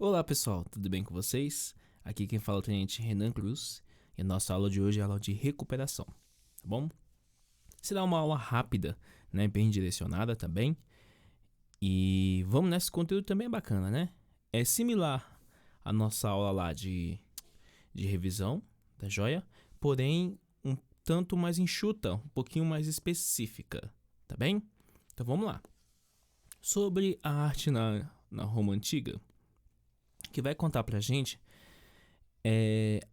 Olá pessoal, tudo bem com vocês? Aqui quem fala é o Tenente Renan Cruz e a nossa aula de hoje é a aula de recuperação, tá bom? Será uma aula rápida, né, bem direcionada também. E vamos nesse conteúdo também é bacana, né? É similar à nossa aula lá de revisão, tá joia? Porém, um tanto mais enxuta, um pouquinho mais específica, tá bem? Então vamos lá. Sobre a arte na Roma Antiga, que vai contar pra gente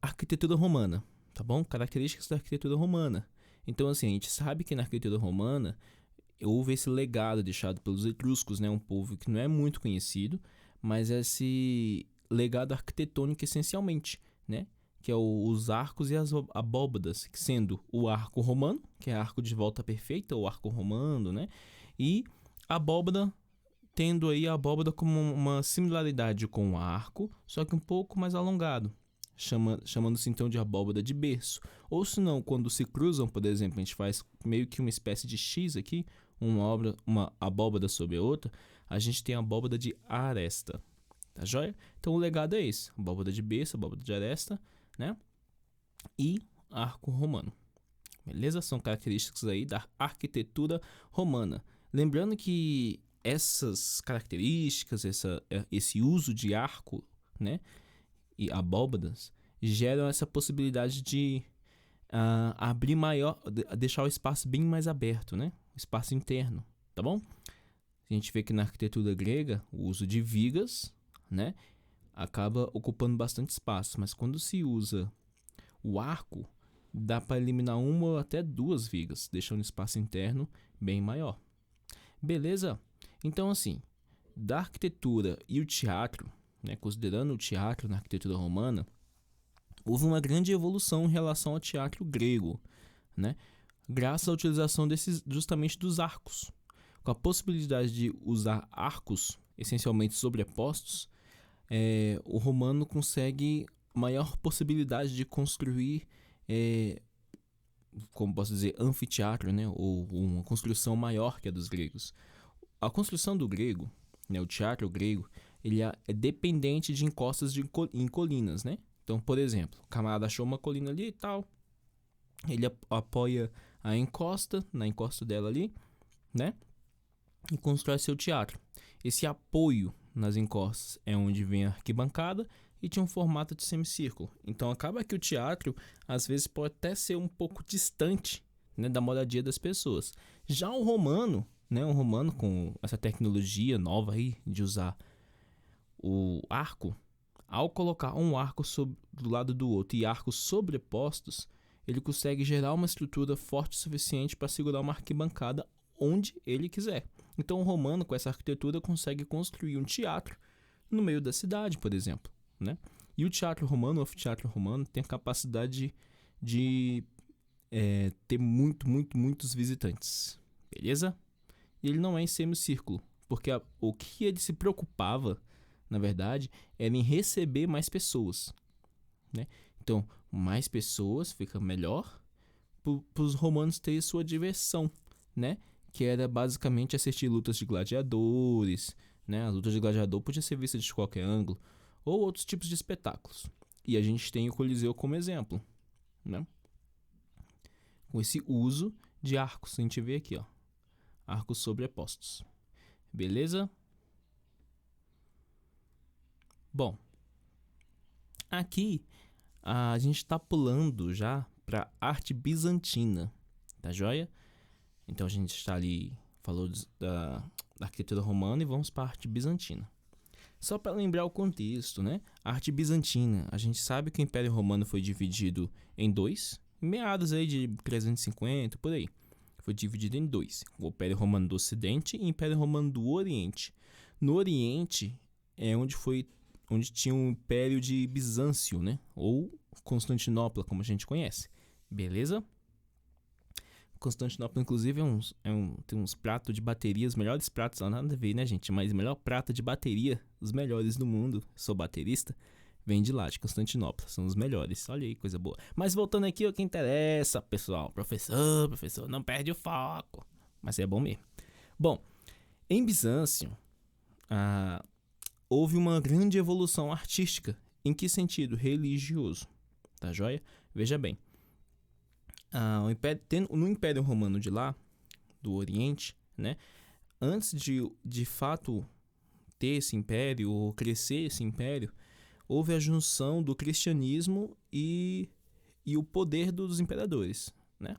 arquitetura romana, tá bom? Características da arquitetura romana. Então, assim, a gente sabe que na arquitetura romana houve esse legado deixado pelos etruscos, né? Um povo que não é muito conhecido, mas esse legado arquitetônico essencialmente, né? Que é os arcos e as abóbadas, sendo o arco romano, que é arco de volta perfeita, o arco romano, né? E a abóbada, tendo aí a abóbada como uma similaridade com o arco, só que um pouco mais alongado, chamando-se então de abóbada de berço. Ou se não, quando se cruzam, por exemplo, a gente faz meio que uma espécie de X aqui, uma abóbada sobre a outra, a gente tem a abóbada de aresta, tá joia? Então o legado é esse, abóbada de berço, abóbada de aresta, né? E arco romano. Beleza? São características aí da arquitetura romana. Lembrando que essas características, esse uso de arco, né, e abóbadas, geram essa possibilidade de abrir maior, deixar o espaço bem mais aberto, né, o espaço interno, tá bom? A gente vê que na arquitetura grega, o uso de vigas, né, acaba ocupando bastante espaço, mas quando se usa o arco, dá para eliminar uma ou até duas vigas, deixando o espaço interno bem maior. Beleza? Então, assim, da arquitetura e o teatro, né, considerando o teatro na arquitetura romana, houve uma grande evolução em relação ao teatro grego, né, graças à utilização justamente dos arcos. Com a possibilidade de usar arcos essencialmente sobrepostos, o romano consegue maior possibilidade de construir, como posso dizer, anfiteatro, né, ou uma construção maior que a dos gregos. A construção do grego, né, o teatro grego, ele é dependente de encostas em colinas, né? Então, por exemplo, o camarada achou uma colina ali e tal, ele apoia a encosta, na encosta dela ali, né? E constrói seu teatro. Esse apoio nas encostas é onde vem a arquibancada e tinha um formato de semicírculo. Então acaba que o teatro às vezes pode até ser um pouco distante, né, da moradia das pessoas. Já o romano, né, um romano com essa tecnologia nova aí de usar o arco, ao colocar um arco do lado do outro e arcos sobrepostos, ele consegue gerar uma estrutura forte o suficiente para segurar uma arquibancada onde ele quiser. Então o romano, com essa arquitetura, consegue construir um teatro no meio da cidade, por exemplo, né? E o teatro romano, o anfiteatro romano, tem a capacidade de ter muitos visitantes, beleza? E ele não é em semicírculo, porque o que ele se preocupava, na verdade, era em receber mais pessoas, né? Então, mais pessoas fica melhor para os romanos terem sua diversão, né? Que era basicamente assistir lutas de gladiadores, né? As lutas de gladiador podia ser vista de qualquer ângulo, ou outros tipos de espetáculos. E a gente tem o Coliseu como exemplo, né? Com esse uso de arcos, a gente vê aqui, ó, arcos sobrepostos. Beleza? Bom, aqui a gente está pulando já para arte bizantina, tá joia? Então a gente está ali, falou da arquitetura romana e vamos para a arte bizantina. Só para lembrar o contexto, né? A arte bizantina, a gente sabe que o Império Romano foi dividido em dois, meados aí de 350, por aí. Foi dividido em dois, o Império Romano do Ocidente e o Império Romano do Oriente. No Oriente é onde tinha o Império de Bizâncio, né? Ou Constantinopla, como a gente conhece. Beleza? Constantinopla, inclusive, tem uns pratos de bateria, os melhores pratos, não nada a ver, né, gente? Mas o melhor prato de bateria, os melhores do mundo, sou baterista, vem de lá, de Constantinopla, são os melhores. Olha aí, coisa boa. Mas voltando aqui, o que interessa, pessoal, professor, não perde o foco. Mas é bom mesmo. Bom, em Bizâncio, houve uma grande evolução artística. Em que sentido? Religioso. Tá joia? Veja bem. No Império Romano de lá, do Oriente, né? Antes de fato ter esse império, ou crescer esse império, houve a junção do cristianismo e o poder dos imperadores, né?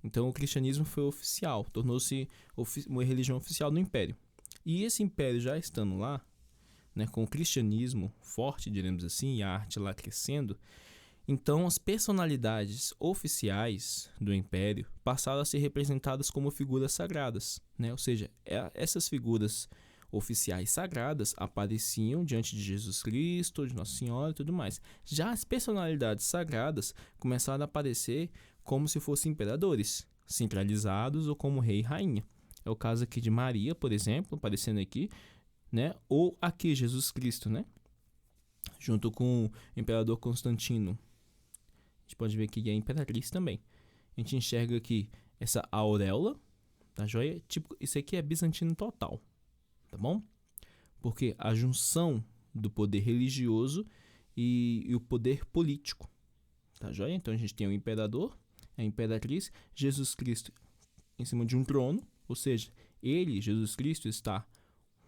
Então o cristianismo foi oficial, tornou-se uma religião oficial no império. E esse império já estando lá, né, com o cristianismo forte, diremos assim, e a arte lá crescendo, então as personalidades oficiais do império passaram a ser representadas como figuras sagradas, né? Ou seja, essas figuras oficiais sagradas apareciam diante de Jesus Cristo, de Nossa Senhora e tudo mais. Já as personalidades sagradas começaram a aparecer como se fossem imperadores, centralizados ou como rei e rainha. É o caso aqui de Maria, por exemplo, aparecendo aqui, né? Ou aqui Jesus Cristo, né? Junto com o imperador Constantino. A gente pode ver que é a imperatriz também. A gente enxerga aqui essa auréola, tá joia? Tipo, isso aqui é bizantino total, tá bom? Porque a junção do poder religioso e o poder político, tá joia? Então a gente tem o imperador, a imperatriz, Jesus Cristo em cima de um trono, ou seja, ele, Jesus Cristo, está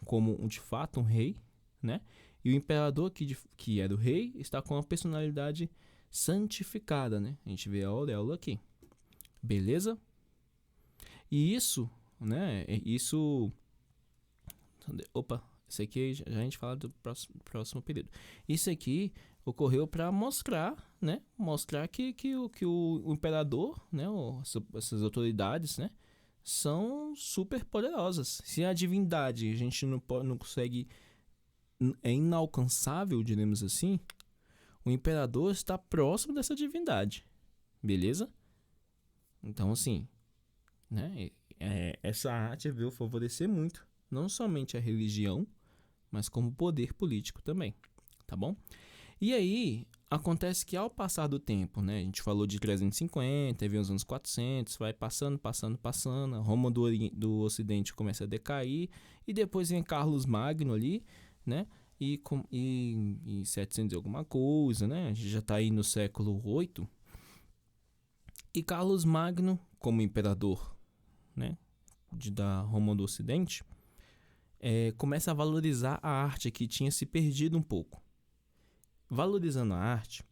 como de fato um rei, né? E o imperador que era o rei está com a personalidade santificada, né? A gente vê a auréola aqui. Beleza? E isso, né? Isso... Opa, isso aqui já a gente fala do próximo período. Isso aqui ocorreu para mostrar, né? Mostrar que o imperador, né? Essas autoridades, né? São super poderosas. Se a divindade a gente não consegue, é inalcançável, diremos assim, o imperador está próximo dessa divindade, beleza? Então, assim, né? Essa arte veio favorecer muito, não somente a religião, mas como poder político também, tá bom? E aí, acontece que ao passar do tempo, né? A gente falou de 350, vem os anos 400, vai passando, a Roma do Ocidente começa a decair, e depois vem Carlos Magno ali, né? E em 700 e alguma coisa, né? A gente já está aí no século 8. E Carlos Magno, como imperador, né? Da Roma do Ocidente, começa a valorizar a arte que tinha se perdido um pouco. Valorizando a arte,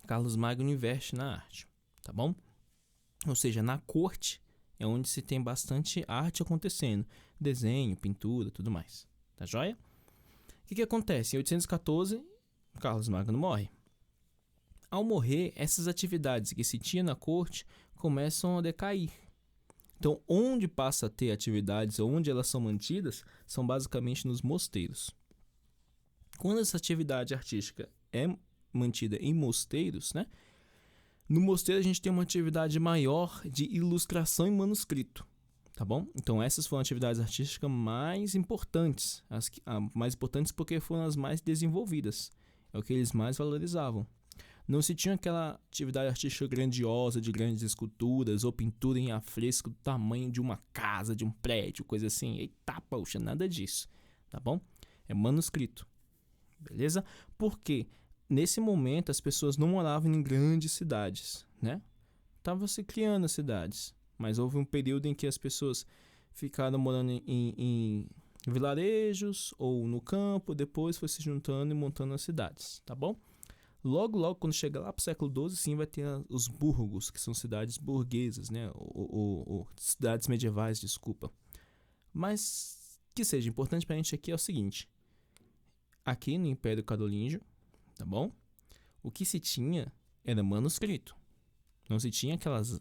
Carlos Magno investe na arte, tá bom? Ou seja, na corte é onde se tem bastante arte acontecendo. Desenho, pintura, tudo mais. Tá joia? O que acontece? Em 814, Carlos Magno morre. Ao morrer, essas atividades que se tinha na corte começam a decair. Então, onde passa a ter atividades, onde elas são mantidas, são basicamente nos mosteiros. Quando essa atividade artística é mantida em mosteiros, né? No mosteiro a gente tem uma atividade maior de ilustração em manuscrito, tá bom? Então essas foram atividades artísticas mais importantes, mais importantes porque foram as mais desenvolvidas, é o que eles mais valorizavam. Não se tinha aquela atividade artística grandiosa de grandes esculturas ou pintura em afresco do tamanho de uma casa, de um prédio, coisa assim. Eita, poxa, nada disso, tá bom? É manuscrito, beleza? Porque nesse momento as pessoas não moravam em grandes cidades, né? Estavam se criando as cidades, mas houve um período em que as pessoas ficaram morando em vilarejos ou no campo, depois foi se juntando e montando as cidades, tá bom? Logo, quando chega lá para o século XII, sim, vai ter os burgos, que são cidades burguesas, né? Ou cidades medievais, desculpa. Mas que seja importante para a gente aqui é o seguinte. Aqui no Império Carolíngio, tá bom? O que se tinha era manuscrito. Não se tinha aquelas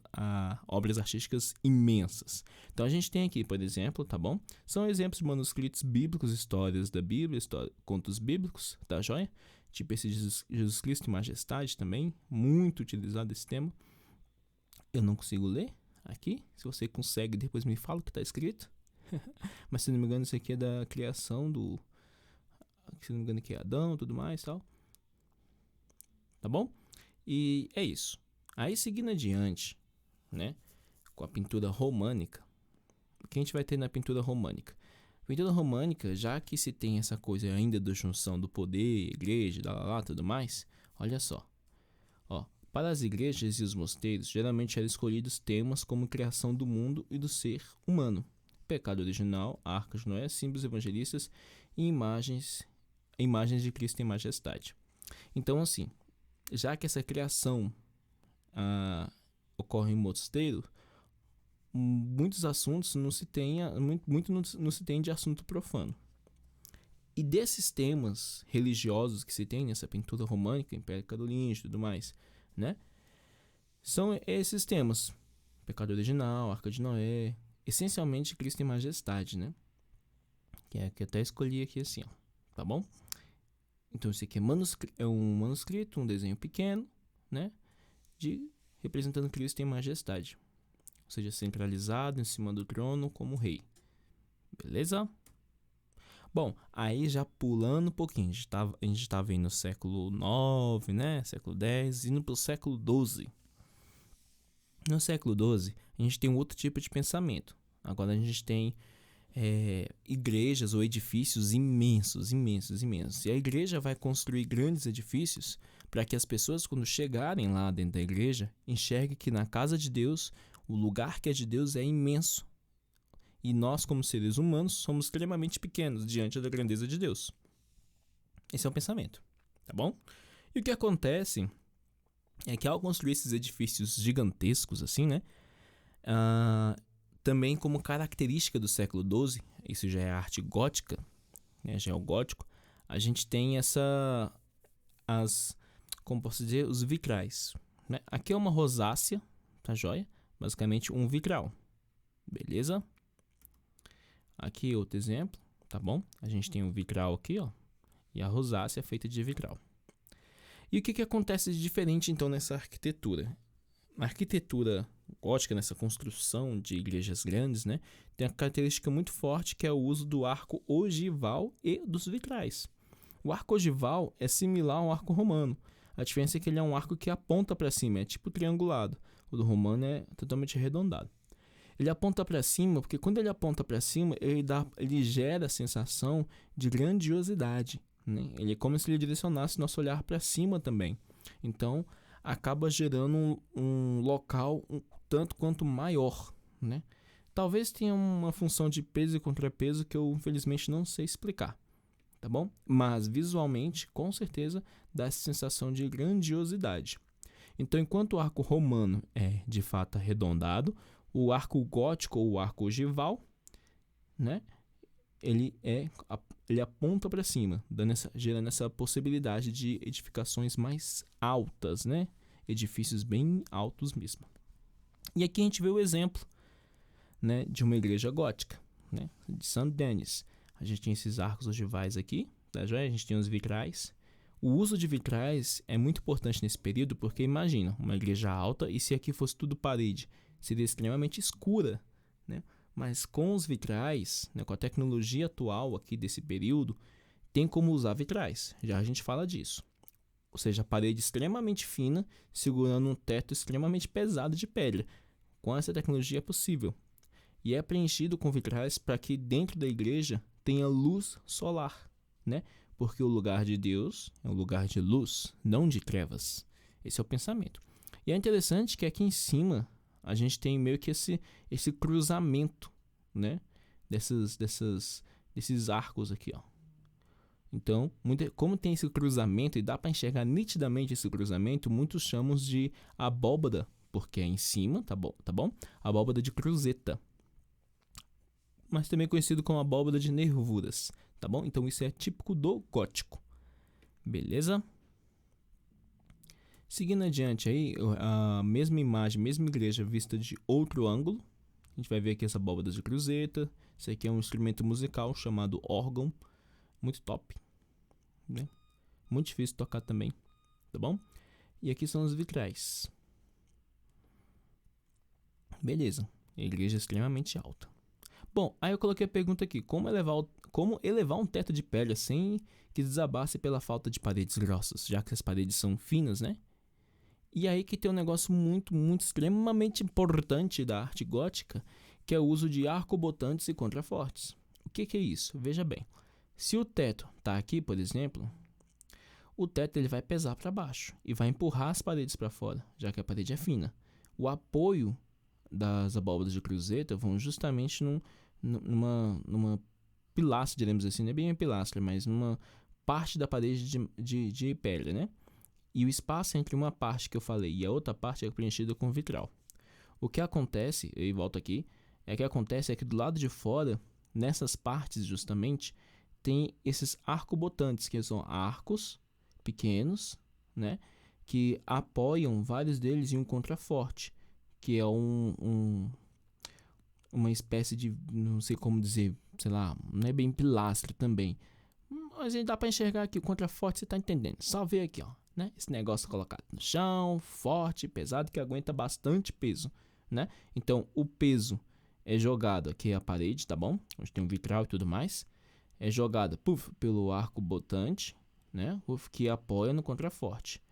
obras artísticas imensas. Então a gente tem aqui, por exemplo, tá bom? São exemplos de manuscritos bíblicos, histórias da Bíblia, contos bíblicos, tá joia? Tipo esse Jesus Cristo em Majestade também, muito utilizado esse tema. Eu não consigo ler aqui. Se você consegue, depois me fala o que está escrito. Mas se não me engano, isso aqui é da criação do... Se não me engano, aqui é Adão e tudo mais, tal. Tá bom? E é isso. Aí, seguindo adiante, né, com a pintura românica, o que a gente vai ter na pintura românica? pintura românica, já que se tem essa coisa ainda da junção do poder, igreja, tudo mais, olha só. Ó, para as igrejas e os mosteiros, geralmente eram escolhidos temas como criação do mundo e do ser humano, pecado original, a Arca de Noé, símbolos evangelistas e imagens de Cristo em majestade. Então, assim, já que essa criação ocorre em mosteiro, muitos assuntos não se tem de assunto profano. E desses temas religiosos que se tem nessa pintura românica, Império Carolíngio e tudo mais, né? São esses temas: pecado original, Arca de Noé, essencialmente Cristo em majestade, né? Que é que eu até escolhi aqui assim, ó, tá bom? Então isso aqui é um manuscrito, um desenho pequeno, né? Representando Cristo em majestade, ou seja, centralizado em cima do trono como rei. Beleza? Bom, aí já pulando um pouquinho, a gente estava indo no século IX, né? Século X, indo para o século XII. No século XII, a gente tem um outro tipo de pensamento. Agora a gente tem igrejas ou edifícios imensos. E a igreja vai construir grandes edifícios para que as pessoas, quando chegarem lá dentro da igreja, enxerguem que na casa de Deus, o lugar que é de Deus é imenso. E nós, como seres humanos, somos extremamente pequenos diante da grandeza de Deus. Esse é o pensamento, tá bom? E o que acontece é que ao construir esses edifícios gigantescos assim, né? Também como característica do século XII, isso já é a arte gótica, né, já é o gótico, a gente tem como posso dizer, os vitrais, né? Aqui é uma rosácea, tá joia? Basicamente um vitral, beleza? Aqui outro exemplo, tá bom? A gente tem um vitral aqui, ó, e a rosácea é feita de vitral. E o que acontece de diferente então nessa arquitetura? A arquitetura gótica, nessa construção de igrejas grandes, né, tem uma característica muito forte que é o uso do arco ogival e dos vitrais. O arco ogival é similar ao arco romano. A diferença é que ele é um arco que aponta para cima, é tipo triangulado. O do romano é totalmente arredondado. Ele aponta para cima porque quando ele aponta para cima, ele gera a sensação de grandiosidade, né? Ele é como se ele direcionasse nosso olhar para cima também. Então, acaba gerando um local tanto quanto maior, né? Talvez tenha uma função de peso e contrapeso que eu infelizmente não sei explicar, tá bom? Mas visualmente, com certeza, dá essa sensação de grandiosidade. Então, enquanto o arco romano é de fato arredondado, o arco gótico ou o arco ogival, né? Ele aponta para cima, gerando essa possibilidade de edificações mais altas, né? Edifícios bem altos mesmo. E aqui a gente vê o exemplo, né, de uma igreja gótica, né, de Saint-Denis. A gente tem esses arcos ogivais aqui, tá joia? A gente tem os vitrais. O uso de vitrais é muito importante nesse período porque imagina, uma igreja alta e se aqui fosse tudo parede, seria extremamente escura, né? Mas com os vitrais, né, com a tecnologia atual aqui desse período, tem como usar vitrais. Já a gente fala disso. Ou seja, a parede extremamente fina, segurando um teto extremamente pesado de pedra. Com essa tecnologia é possível. E é preenchido com vitrais para que dentro da igreja tenha luz solar, né? Porque o lugar de Deus é um lugar de luz, não de trevas. Esse é o pensamento. E é interessante que aqui em cima a gente tem meio que esse cruzamento, né? Desses arcos aqui, ó. Então, como tem esse cruzamento e dá para enxergar nitidamente esse cruzamento, muitos chamam de abóbada, porque é em cima, tá bom? Abóbada de cruzeta, mas também conhecido como abóbada de nervuras, tá bom? Então isso é típico do gótico, beleza? Seguindo adiante aí, a mesma imagem, mesma igreja vista de outro ângulo. A gente vai ver aqui essa abóbada de cruzeta. Isso aqui é um instrumento musical chamado órgão. Muito top, né? Muito difícil de tocar também, tá bom? E aqui são os vitrais. Beleza, a igreja é extremamente alta. Bom, aí eu coloquei a pergunta aqui: como elevar um teto de pedra sem que desabasse pela falta de paredes grossas, já que as paredes são finas, né? E aí que tem um negócio muito, muito extremamente importante da arte gótica, que é o uso de arcobotantes e contrafortes. O que é isso? Veja bem, se o teto está aqui, por exemplo, o teto ele vai pesar para baixo e vai empurrar as paredes para fora, já que a parede é fina. O apoio das abóbadas de cruzeta vão justamente numa pilastra, diremos assim, não é bem uma pilastra, mas numa parte da parede de pedra, né? E o espaço entre uma parte que eu falei e a outra parte é preenchida com vitral. O que acontece, e volto aqui, é que do lado de fora, nessas partes justamente, tem esses arcobotantes, que são arcos pequenos, né? Que apoiam vários deles em um contraforte, que é uma espécie de, não sei como dizer, sei lá, não é bem pilastra também. Mas dá para enxergar aqui o contraforte, você tá entendendo. Só ver aqui, ó, né? Esse negócio colocado no chão, forte, pesado, que aguenta bastante peso, né? Então, o peso é jogado aqui a parede, tá bom? Onde tem um vitral e tudo mais. É jogado pelo arco botante, né? Que apoia no contraforte.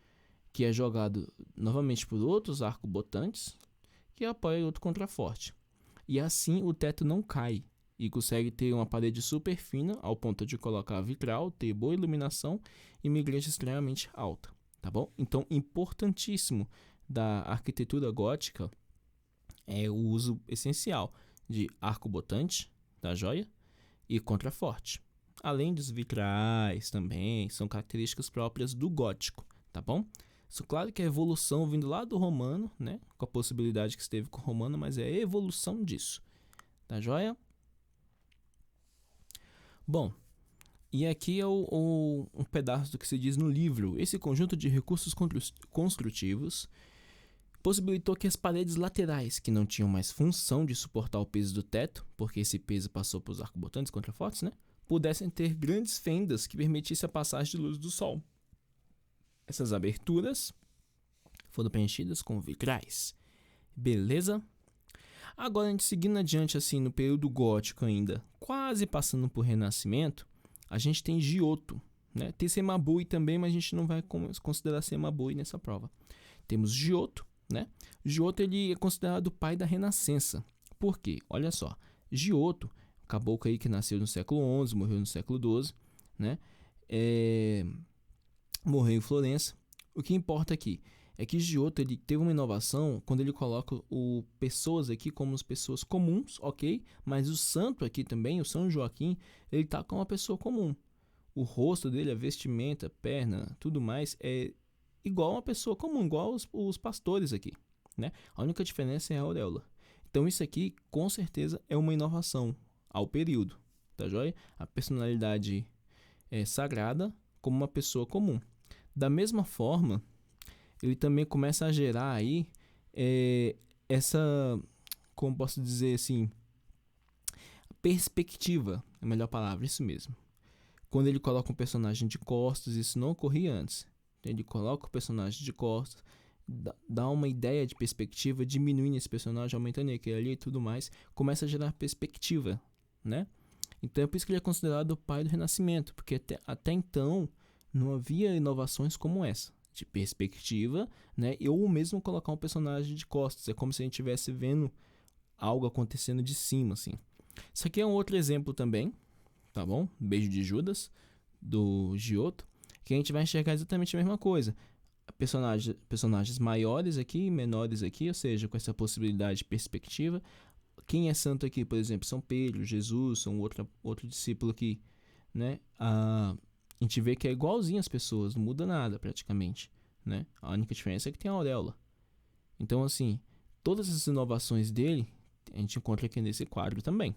Que é jogado novamente por outros arcobotantes, que apoia outro contraforte. E assim o teto não cai e consegue ter uma parede super fina ao ponto de colocar vitral, ter boa iluminação e uma igreja extremamente alta, tá bom? Então, importantíssimo da arquitetura gótica é o uso essencial de arco-botante, tá joia? E contraforte. Além dos vitrais também, são características próprias do gótico, tá bom? Isso, claro que é a evolução vindo lá do romano, né? Com a possibilidade que esteve com o romano, mas é a evolução disso. Tá joia? Bom, e aqui é um pedaço do que se diz no livro. Esse conjunto de recursos construtivos possibilitou que as paredes laterais, que não tinham mais função de suportar o peso do teto, porque esse peso passou para os arcobotantes contrafortes, né? Pudessem ter grandes fendas que permitissem a passagem de luz do sol. Essas aberturas foram preenchidas com vitrais. Beleza? Agora, a gente seguindo adiante assim no período gótico ainda, quase passando por Renascimento, a gente tem Giotto, né? Tem Cimabue também, mas a gente não vai considerar Cimabue nessa prova. Temos Giotto, né? Giotto ele é considerado o pai da Renascença. Por quê? Olha só, Giotto, caboclo aí que nasceu no século XI, morreu no século XII, né? Morreu em Florença. O que importa aqui é que Giotto ele teve uma inovação quando ele coloca pessoas aqui como as pessoas comuns, ok? Mas o santo aqui também, o São Joaquim, ele tá como uma pessoa comum. O rosto dele, a vestimenta, perna, tudo mais é igual a uma pessoa comum, igual os pastores aqui, né? A única diferença é a auréola. Então isso aqui, com certeza, é uma inovação ao período, tá joia? A personalidade é sagrada como uma pessoa comum. Da mesma forma, ele também começa a gerar aí essa, como posso dizer assim, perspectiva, é a melhor palavra, isso mesmo. Quando ele coloca um personagem de costas, isso não ocorria antes. Ele coloca o personagem de costas, dá uma ideia de perspectiva, diminuindo esse personagem, aumentando aquele ali e tudo mais, começa a gerar perspectiva, né? Então é por isso que ele é considerado o pai do Renascimento, porque até então não havia inovações como essa, de perspectiva, né? Ou mesmo colocar um personagem de costas, é como se a gente estivesse vendo algo acontecendo de cima, assim. Isso aqui é um outro exemplo também, tá bom? Beijo de Judas, do Giotto, que a gente vai enxergar exatamente a mesma coisa. Personagens maiores aqui, menores aqui, ou seja, com essa possibilidade de perspectiva. Quem é santo aqui, por exemplo, São Pedro, Jesus, são outro discípulo aqui, né? A gente vê que é igualzinho as pessoas, não muda nada praticamente, né? A única diferença é que tem a auréola. Então, assim, todas essas inovações dele, a gente encontra aqui nesse quadro também,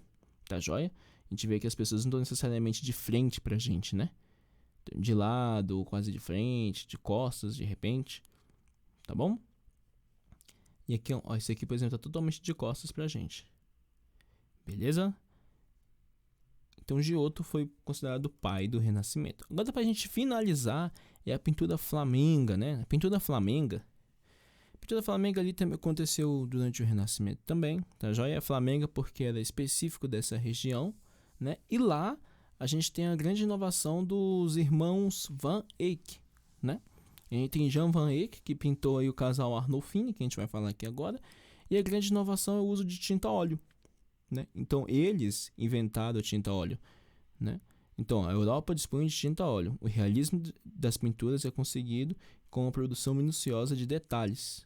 tá joia? A gente vê que as pessoas não estão necessariamente de frente pra gente, né? De lado, quase de frente, de costas, de repente, tá bom? E aqui, ó, esse aqui, por exemplo, tá totalmente de costas pra gente. Beleza? Então, Giotto foi considerado o pai do Renascimento. Agora, pra gente finalizar, é a pintura flamenga, né? A pintura flamenga ali também aconteceu durante o Renascimento também, tá joia? É flamenga porque era específico dessa região, né? E lá a gente tem a grande inovação dos irmãos Van Eyck, né? A gente tem Jan Van Eyck, que pintou aí o casal Arnolfini, que a gente vai falar aqui agora, e a grande inovação é o uso de tinta a óleo, né? Então, eles inventaram a tinta a óleo, né? Então, a Europa dispõe de tinta a óleo. O realismo das pinturas é conseguido com a produção minuciosa de detalhes.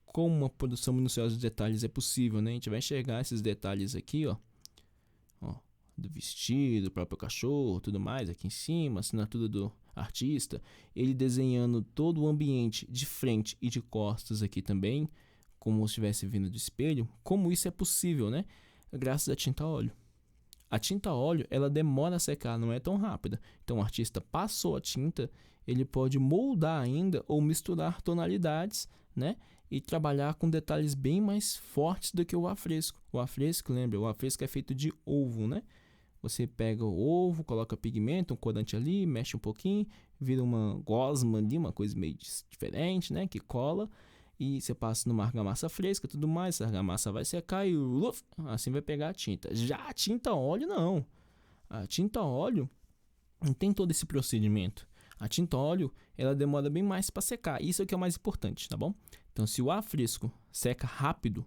Como uma produção minuciosa de detalhes é possível, né? A gente vai enxergar esses detalhes aqui, ó, do vestido, do próprio cachorro, tudo mais, aqui em cima, assinatura do artista, ele desenhando todo o ambiente de frente e de costas aqui também, como se estivesse vindo do espelho. Como isso é possível, né? Graças à tinta a óleo. A tinta a óleo, ela demora a secar, não é tão rápida. Então, o artista passou a tinta, ele pode moldar ainda ou misturar tonalidades, né? E trabalhar com detalhes bem mais fortes do que o afresco. O afresco, lembra? O afresco é feito de ovo, né? Você pega o ovo, coloca pigmento, um corante ali, mexe um pouquinho, vira uma gosma ali, uma coisa meio diferente, né? Que cola. E você passa numa argamassa fresca e tudo mais. Essa argamassa vai secar e assim vai pegar a tinta. Já a tinta a óleo, não. A tinta a óleo não tem todo esse procedimento. A tinta a óleo, ela demora bem mais para secar. Isso é o que é o mais importante, tá bom? Então, se o afresco seca rápido,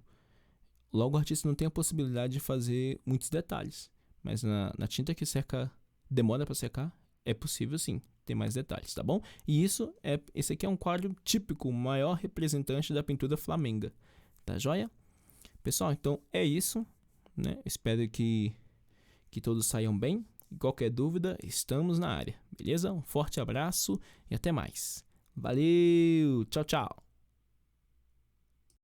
logo o artista não tem a possibilidade de fazer muitos detalhes. Mas na tinta que seca, demora para secar, é possível sim ter mais detalhes, tá bom? E esse aqui é um quadro típico, o maior representante da pintura flamenga, tá joia? Pessoal, então é isso, né? Espero que todos saiam bem. E qualquer dúvida, estamos na área, beleza? Um forte abraço e até mais. Valeu, tchau, tchau!